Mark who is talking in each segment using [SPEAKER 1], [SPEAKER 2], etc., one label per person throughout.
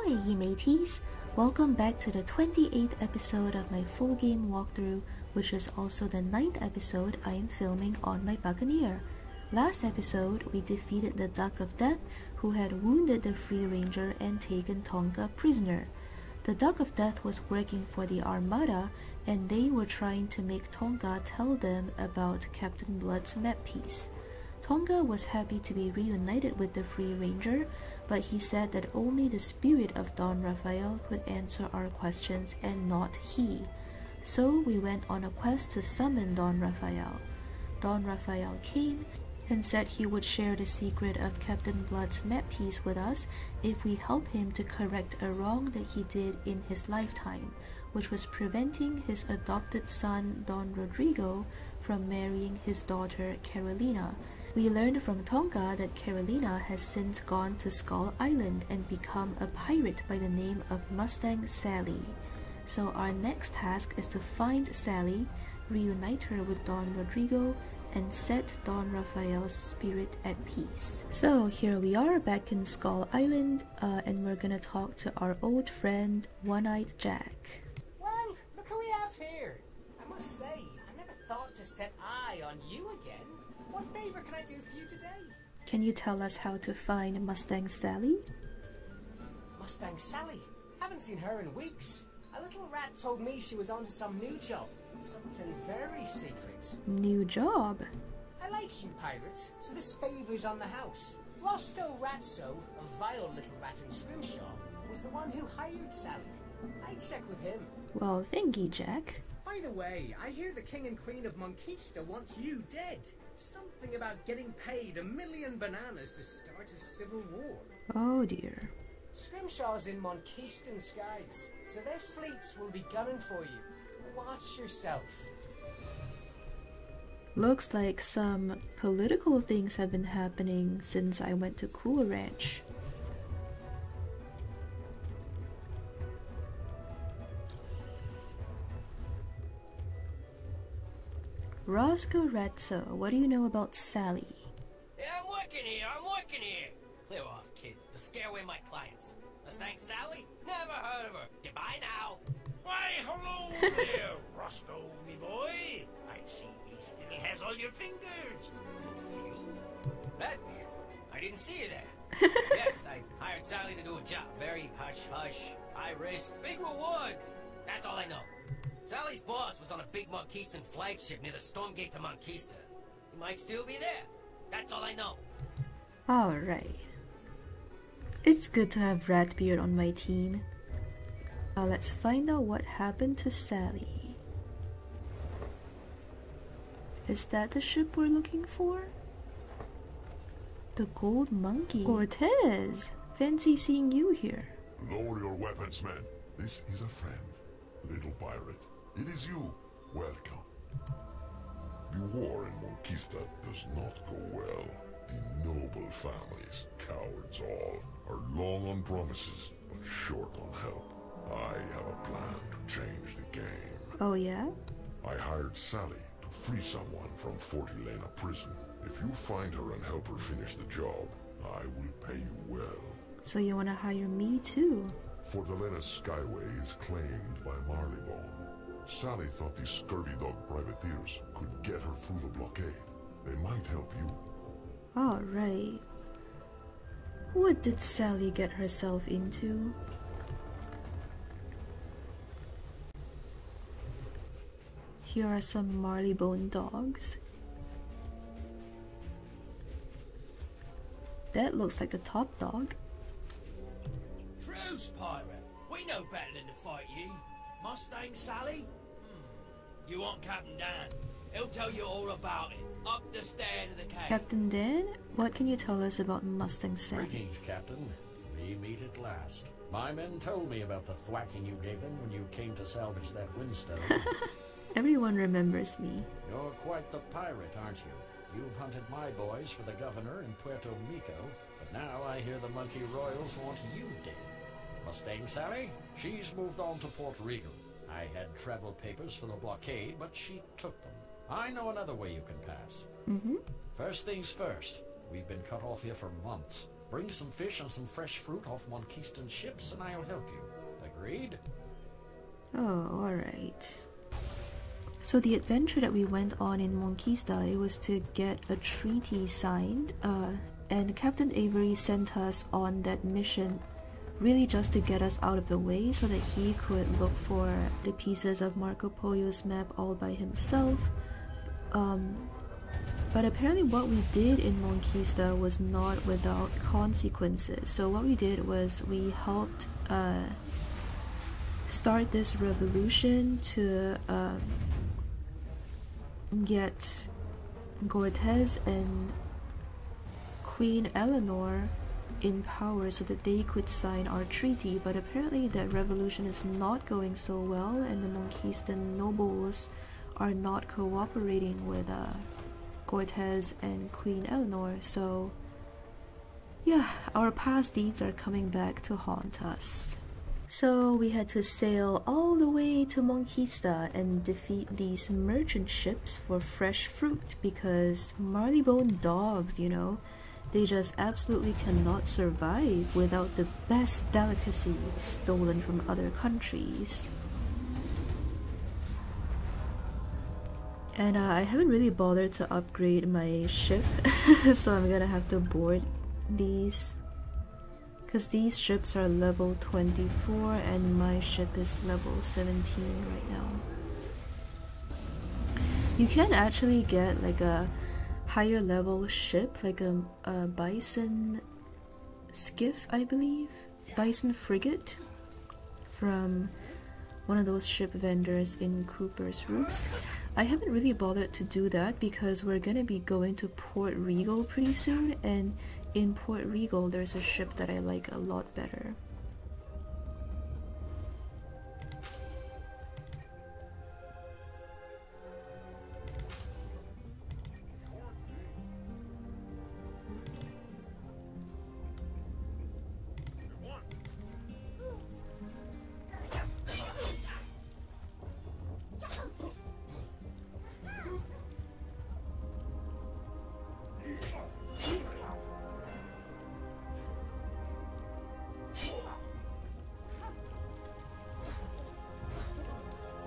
[SPEAKER 1] Ahoy, ye mateys! Welcome back to the 28th episode of my full game walkthrough, which is also the 9th episode I am filming on my buccaneer. Last episode, we defeated the Duck of Death, who had wounded the Free Ranger and taken Tonga prisoner. The Duck of Death was working for the Armada, and they were trying to make Tonga tell them about Captain Blood's map piece. Tonga was happy to be reunited with the Free Ranger, but he said that only the spirit of Don Raphael could answer our questions and not he. So we went on a quest to summon Don Raphael. Don Raphael came and said he would share the secret of Captain Blood's map piece with us if we help him to correct a wrong that he did in his lifetime, which was preventing his adopted son Don Rodrigo from marrying his daughter Carolina. We learned from Tonga that Carolina has since gone to Skull Island and become a pirate by the name of Mustang Sally. So our next task is to find Sally, reunite her with Don Rodrigo, and set Don Raphael's spirit at peace. So here we are back in Skull Island, and we're gonna talk to our old friend One-Eyed Jack.
[SPEAKER 2] Well, look who we have here. I must say, I never thought to set eye on you again. What favor can I do for you today?
[SPEAKER 1] Can you tell us how to find Mustang Sally?
[SPEAKER 2] Mustang Sally? Haven't seen her in weeks. A little rat told me she was onto some new job. Something very secret.
[SPEAKER 1] New job?
[SPEAKER 2] I like you pirates, so this favor's on the house. Roscoe Ratso, a vile little rat in Scrimshaw, was the one who hired Sally. I'd check with him.
[SPEAKER 1] Well, thank you, Jack.
[SPEAKER 2] By the way, I hear the King and Queen of Monquistan want you dead. Something about getting paid 1,000,000 bananas to start a civil war.
[SPEAKER 1] Oh dear.
[SPEAKER 2] Scrimshaw's in Monquistan skies, so their fleets will be gunning for you. Watch yourself.
[SPEAKER 1] Looks like some political things have been happening since I went to Cool Ranch. Roscoe Ratso, what do you know about Sally?
[SPEAKER 3] Yeah, I'm working here. Clear off, kid. You'll scare away my clients. Mustang Sally? Never heard of her. Goodbye now. Why, hello there, Roscoe, me boy. I see he still has all your fingers. Good for you. Redbeard, I didn't see you there. Yes, I hired Sally to do a job. Very hush-hush, high risk, big reward. That's all I know. Sally's boss was on a big Monquistan flagship near the storm gate to Monquistan. He might still be there. That's all I know.
[SPEAKER 1] Alright. It's good to have Ratbeard on my team. Now let's find out what happened to Sally. Is that the ship we're looking for? The Gold Monkey. Cortez! Fancy seeing you here.
[SPEAKER 4] Lower your weapons, men. This is a friend. Little pirate. It is you. Welcome. The war in Monquistan does not go well. The noble families, cowards all, are long on promises, but short on help. I have a plan to change the game.
[SPEAKER 1] Oh yeah?
[SPEAKER 4] I hired Sally to free someone from Fort Helena prison. If you find her and help her finish the job, I will pay you well.
[SPEAKER 1] So you wanna hire me too?
[SPEAKER 4] Fort Helena's skyway is claimed by Marleybonian. Sally thought these scurvy dog privateers could get her through the blockade. They might help you.
[SPEAKER 1] Alright. What did Sally get herself into? Here are some Marleybone dogs. That looks like the top dog.
[SPEAKER 3] Truce, pirate. We know better than to fight you. Mustang Sally? You want Captain Dan? He'll tell you all about it. Up the stair to the cave.
[SPEAKER 1] Captain Dan, what can you tell us about Mustang Sally?
[SPEAKER 5] Greetings, Captain. We meet at last. My men told me about the thwacking you gave them when you came to salvage that windstone.
[SPEAKER 1] Everyone remembers me.
[SPEAKER 5] You're quite the pirate, aren't you? You've hunted my boys for the governor in Puerto Rico, but now I hear the Monkey Royals want you dead. Mustang Sally? She's moved on to Port Regal. I had travel papers for the blockade, but she took them. I know another way you can pass. First things first. We've been cut off here for months. Bring some fish and some fresh fruit off Monquistan ships and I'll help you. Agreed?
[SPEAKER 1] Oh, alright. So the adventure that we went on in Monquistan, it was to get a treaty signed, and Captain Avery sent us on that mission really just to get us out of the way so that he could look for the pieces of Marco Polo's map all by himself. But apparently what we did in Monquistan was not without consequences. So what we did was we helped start this revolution to get Cortez and Queen Eleanor in power so that they could sign our treaty, but apparently that revolution is not going so well and the Monquistan nobles are not cooperating with Cortez and Queen Eleanor, so yeah, our past deeds are coming back to haunt us. So we had to sail all the way to Monquistan and defeat these merchant ships for fresh fruit because Marleybone dogs, you know, they just absolutely cannot survive without the best delicacies stolen from other countries. And I haven't really bothered to upgrade my ship, so I'm gonna have to board these. Because these ships are level 24 and my ship is level 17 right now. You can actually get like a higher level ship, like a bison skiff, I believe, bison frigate, from one of those ship vendors in Cooper's Roost. I haven't really bothered to do that because we're gonna be going to Port Regal pretty soon, and in Port Regal there's a ship that I like a lot better.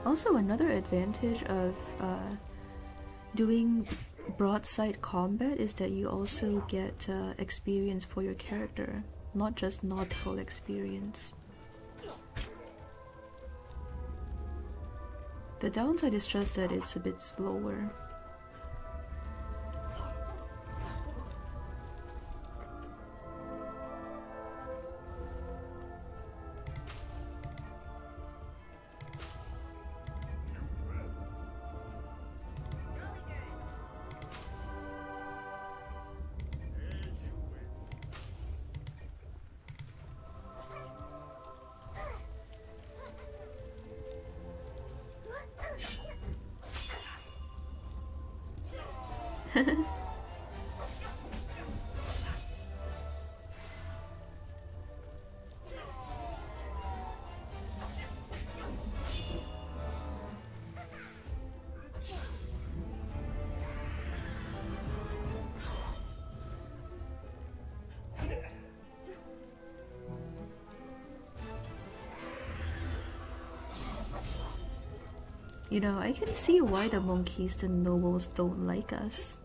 [SPEAKER 1] Also, another advantage of doing broadside combat is that you also get experience for your character, not just nautical experience. The downside is just that it's a bit slower. You know, I can see why the Monquistan nobles don't like us.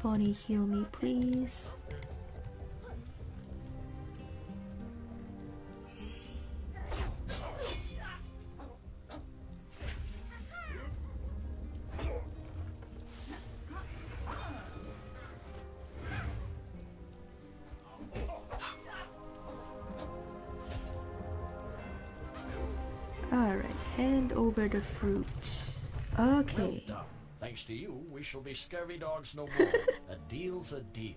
[SPEAKER 1] Bonnie, heal me, please. Alright, hand over the fruit. Okay.
[SPEAKER 5] Well done. Thanks to you, we shall be scurvy dogs no more. A deal's a deal.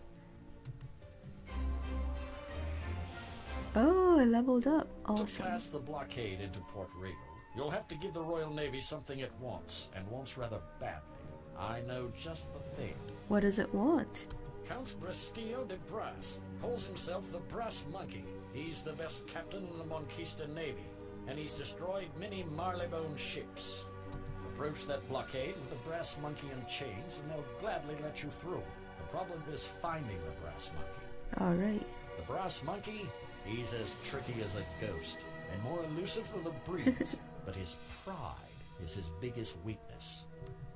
[SPEAKER 1] Oh, I leveled up.
[SPEAKER 5] To
[SPEAKER 1] Awesome.
[SPEAKER 5] pass the blockade into Port Regal, You'll have to give the Royal Navy something it wants, and wants rather badly. I know just the thing.
[SPEAKER 1] What does it want?
[SPEAKER 5] Count Brastillo de Brass calls himself the Brass Monkey. He's the best captain in the Monquistan Navy, and he's destroyed many Marleybonian ships. Approach that blockade with the Brass Monkey in chains, and they'll gladly let you through. The problem is finding the Brass Monkey.
[SPEAKER 1] Alright.
[SPEAKER 5] The Brass Monkey, he's as tricky as a ghost, and more elusive than the breeze, but his pride is his biggest weakness.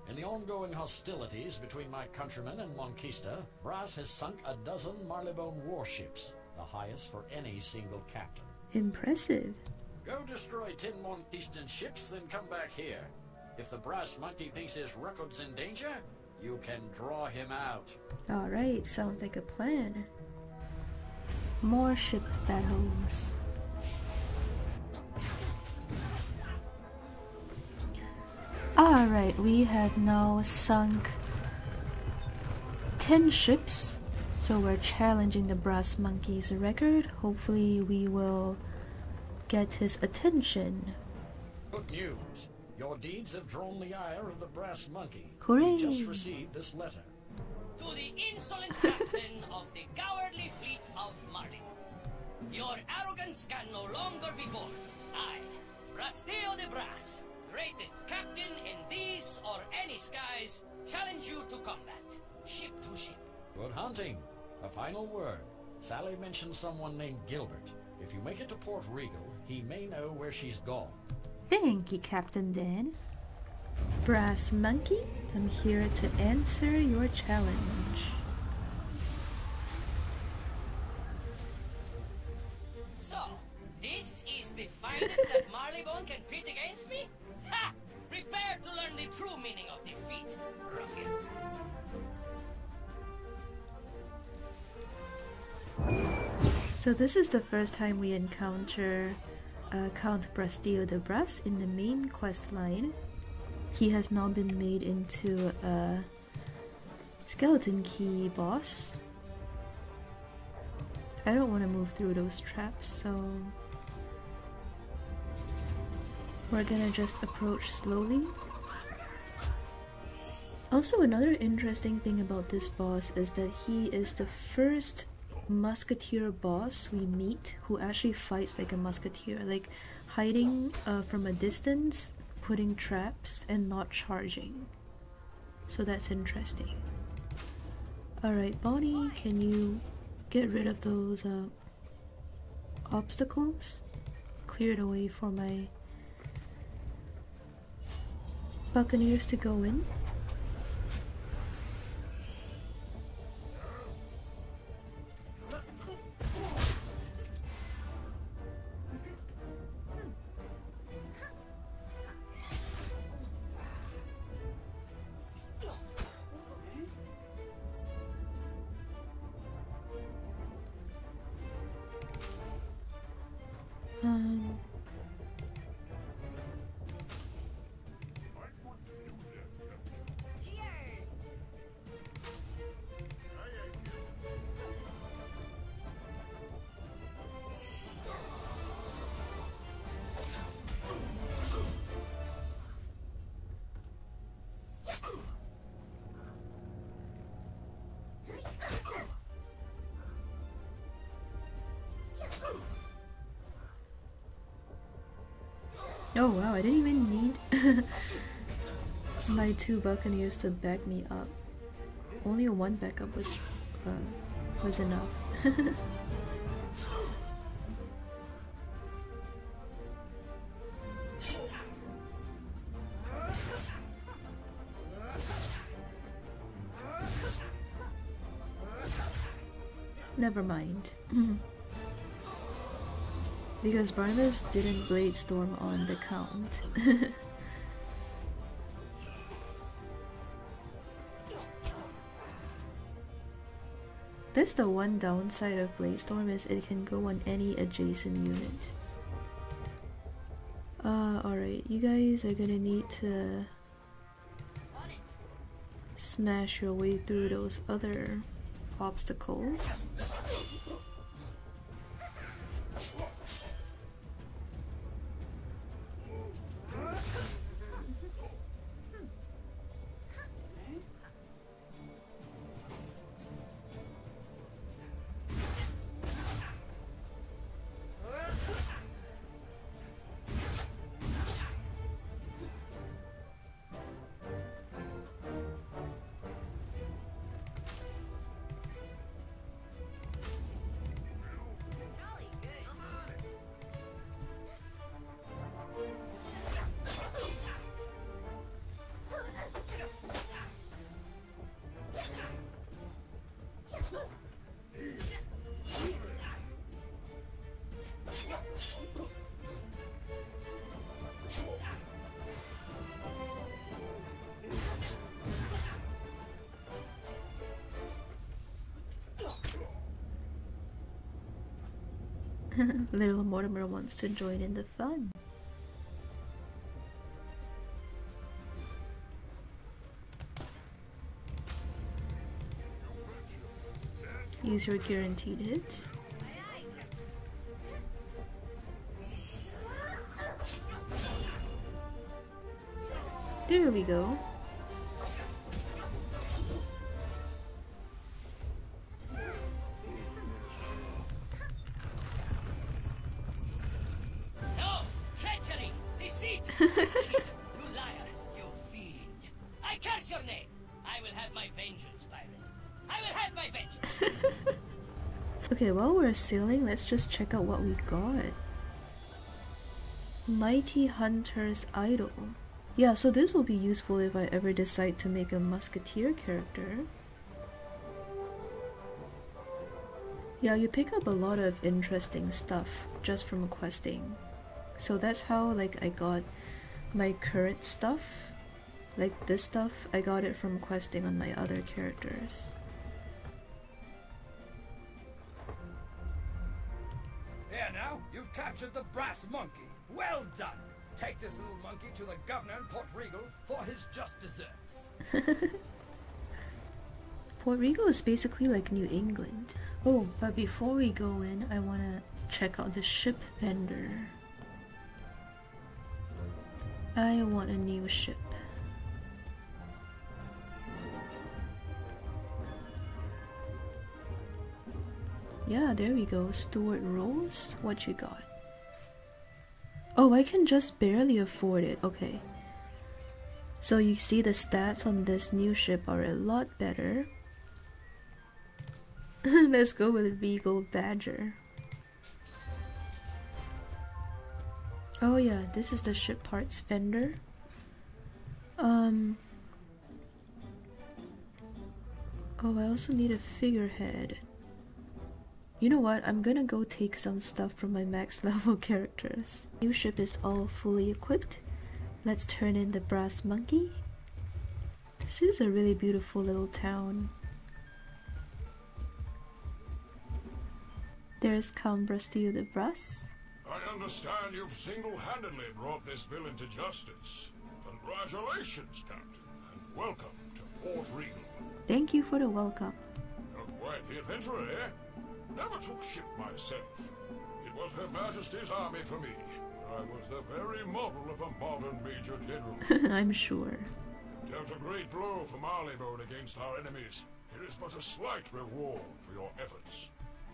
[SPEAKER 5] In the ongoing hostilities between my countrymen and Monquistan, Brass has sunk 12 Marleybonian warships, the highest for any single captain.
[SPEAKER 1] Impressive.
[SPEAKER 5] Go destroy 10 Monquistan ships, then come back here. If the Brass Monkey thinks his record's in danger, you can draw him out.
[SPEAKER 1] Alright, sounds like a plan. More ship battles. Alright, we have now sunk 10 ships, so we're challenging the Brass Monkey's record. Hopefully we will get his attention.
[SPEAKER 5] Good news. Your deeds have drawn the ire of the Brass Monkey.
[SPEAKER 1] Hooray!
[SPEAKER 5] We just received this letter.
[SPEAKER 3] To the insolent captain of the cowardly fleet of Marley. Your arrogance can no longer be borne. I, Brastillo de Brass, greatest captain in these or any skies, challenge you to combat, ship to ship.
[SPEAKER 5] Good hunting. A final word. Sally mentioned someone named Gilbert. If you make it to Port Regal, he may know where she's gone.
[SPEAKER 1] Thank you, Captain Dan. Brass Monkey, I'm here to answer your challenge.
[SPEAKER 3] So, this is the finest that Marleybone can pit against me? Ha! Prepare to learn the true meaning of defeat, ruffian.
[SPEAKER 1] So this is the first time we encounter Count Brastillo de Brass in the main quest line. He has now been made into a skeleton key boss. I don't want to move through those traps, so we're gonna just approach slowly. Also, another interesting thing about this boss is that he is the first musketeer boss we meet who actually fights like a musketeer, like hiding from a distance, putting traps, and not charging. So that's interesting. Alright, Bonnie, can you get rid of those obstacles? Clear the way for my buccaneers to go in. Oh wow, I didn't even need my 2 buccaneers to back me up. Only one backup was enough. Never mind. Because Barnabas didn't blade storm on the Count. That's the one downside of blade storm, is it can go on any adjacent unit. Alright, you guys are gonna need to smash your way through those other obstacles. Little Mortimer wants to join in the fun. Use your guaranteed hit. There we go.
[SPEAKER 3] No! Treachery! Deceit! Cheat! You liar! You fiend! I curse your name! I will have my vengeance, pirate! I will have my vengeance!
[SPEAKER 1] Okay, while we're sailing, let's just check out what we got. Mighty Hunter's Idol. Yeah, so this will be useful if I ever decide to make a musketeer character. Yeah, you pick up a lot of interesting stuff just from questing. So that's how like I got my current stuff. Like this stuff, I got it from questing on my other characters.
[SPEAKER 6] Here now, you've captured the brass monkey. Well done! Take this little monkey to the governor in Port Regal for his just deserts.
[SPEAKER 1] Port Regal is basically like New England. Oh, but before we go in, I wanna check out the ship vendor. I want a new ship. Yeah, there we go. Stuart Rose, what you got? Oh, I can just barely afford it. Okay. So you see the stats on this new ship are a lot better. Let's go with Regal Badger. Oh yeah, this is the ship parts vendor. Oh, I also need a figurehead. You know what, I'm gonna go take some stuff from my max level characters. New ship is all fully equipped. Let's turn in the brass monkey. This is a really beautiful little town. There's Count Brastillo de Brass.
[SPEAKER 4] I understand you've single-handedly brought this villain to justice. Congratulations, Captain, and welcome to Port Regal.
[SPEAKER 1] Thank you for the welcome.
[SPEAKER 4] You're quite the adventurer, eh? Never took ship myself. It was Her Majesty's army for me. I was the very model of a modern Major General.
[SPEAKER 1] I'm sure.
[SPEAKER 4] Dealt a great blow for Marleybonian against our enemies. Here is but a slight reward for your efforts.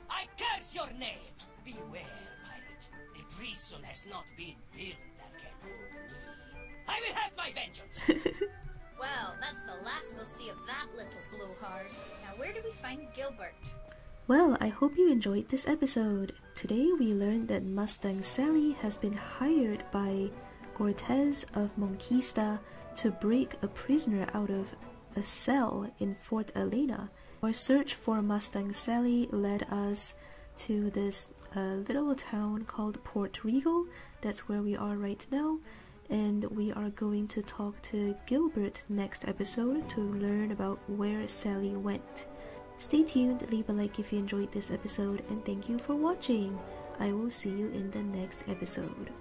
[SPEAKER 3] I curse your name! Beware, pirate. The prison has not been built that can hold me. I will have my vengeance!
[SPEAKER 7] Well, that's the last we'll see of that little blowhard. Now where do we find Gilbert?
[SPEAKER 1] Well, I hope you enjoyed this episode. Today we learned that Mustang Sally has been hired by Cortez of Monquistan to break a prisoner out of a cell in Fort Elena. Our search for Mustang Sally led us to this little town called Port Regal. That's where we are right now. And we are going to talk to Gilbert next episode to learn about where Sally went. Stay tuned, leave a like if you enjoyed this episode, and thank you for watching. I will see you in the next episode.